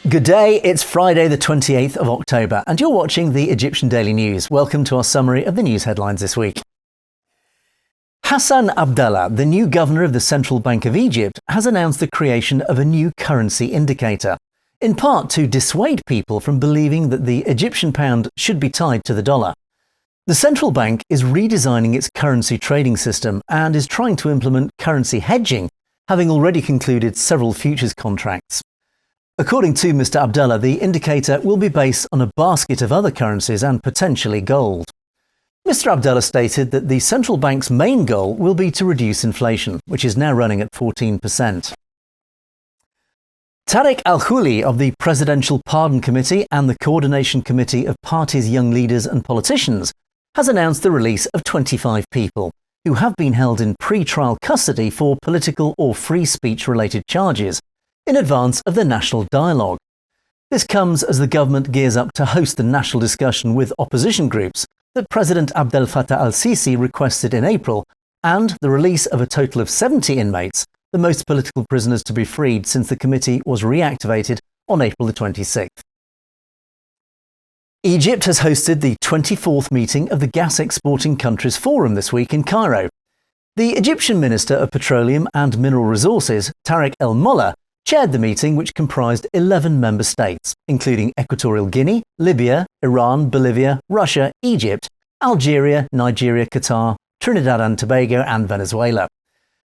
Good day, it's Friday the 28th of October and you're watching the Egyptian Daily News. Welcome to our summary of the news headlines this week. Hassan Abdallah, the new governor of the Central Bank of Egypt, has announced the creation of a new currency indicator, in part to dissuade people from believing that the Egyptian pound should be tied to the dollar. The central bank is redesigning its currency trading system and is trying to implement currency hedging, having already concluded several futures contracts. According to Mr. Abdallah, the indicator will be based on a basket of other currencies and potentially gold. Mr. Abdallah stated that the central bank's main goal will be to reduce inflation, which is now running at 14%. Tariq Al-Khouly of the Presidential Pardon Committee and the Coordination Committee of Party's Young Leaders and Politicians has announced the release of 25 people who have been held in pre-trial custody for political or free speech-related charges in advance of the national dialogue. This comes as the government gears up to host the national discussion with opposition groups that President Abdel Fattah al-Sisi requested in April, and the release of a total of 70 inmates, the most political prisoners to be freed since the committee was reactivated on April the 26th. Egypt has hosted the 24th meeting of the Gas Exporting Countries Forum this week in Cairo. The Egyptian Minister of Petroleum and Mineral Resources, Tariq El Molla, chaired the meeting, which comprised 11 member states, including Equatorial Guinea, Libya, Iran, Bolivia, Russia, Egypt, Algeria, Nigeria, Qatar, Trinidad and Tobago and Venezuela.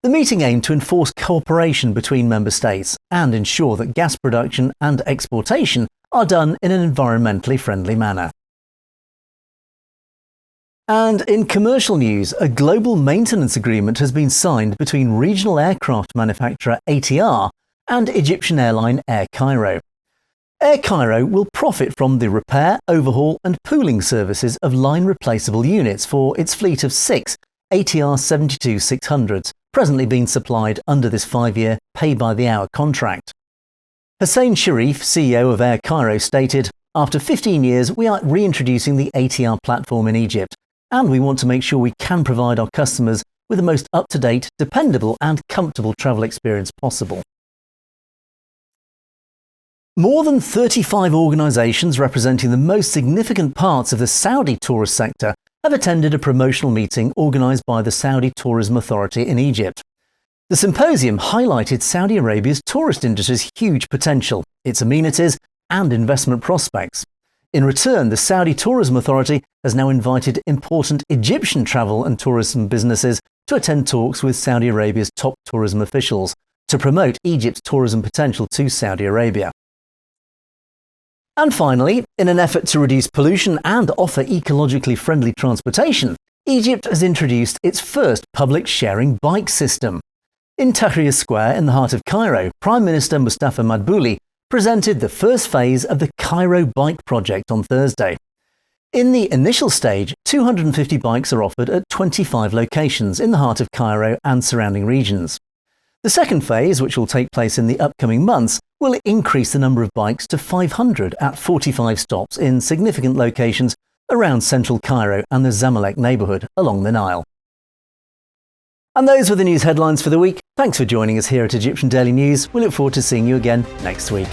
The meeting aimed to enforce cooperation between member states and ensure that gas production and exportation are done in an environmentally friendly manner. And in commercial news, a global maintenance agreement has been signed between regional aircraft manufacturer ATR and Egyptian airline Air Cairo. Air Cairo will profit from the repair, overhaul and pooling services of line-replaceable units for its fleet of 6 ATR 72-600s, presently being supplied under this 5-year pay-by-the-hour contract. Hussein Sharif, CEO of Air Cairo, stated, "After 15 years, we are reintroducing the ATR platform in Egypt, and we want to make sure we can provide our customers with the most up-to-date, dependable and comfortable travel experience possible." More than 35 organisations representing the most significant parts of the Saudi tourist sector have attended a promotional meeting organised by the Saudi Tourism Authority in Egypt. The symposium highlighted Saudi Arabia's tourist industry's huge potential, its amenities and investment prospects. In return, the Saudi Tourism Authority has now invited important Egyptian travel and tourism businesses to attend talks with Saudi Arabia's top tourism officials to promote Egypt's tourism potential to Saudi Arabia. And finally, in an effort to reduce pollution and offer ecologically friendly transportation, Egypt has introduced its first public sharing bike system. In Tahrir Square in the heart of Cairo, Prime Minister Mustafa Madbouli presented the first phase of the Cairo Bike Project on Thursday. In the initial stage, 250 bikes are offered at 25 locations in the heart of Cairo and surrounding regions. The second phase, which will take place in the upcoming months, will increase the number of bikes to 500 at 45 stops in significant locations around central Cairo and the Zamalek neighbourhood along the Nile. And those were the news headlines for the week. Thanks for joining us here at Egyptian Daily News. We look forward to seeing you again next week.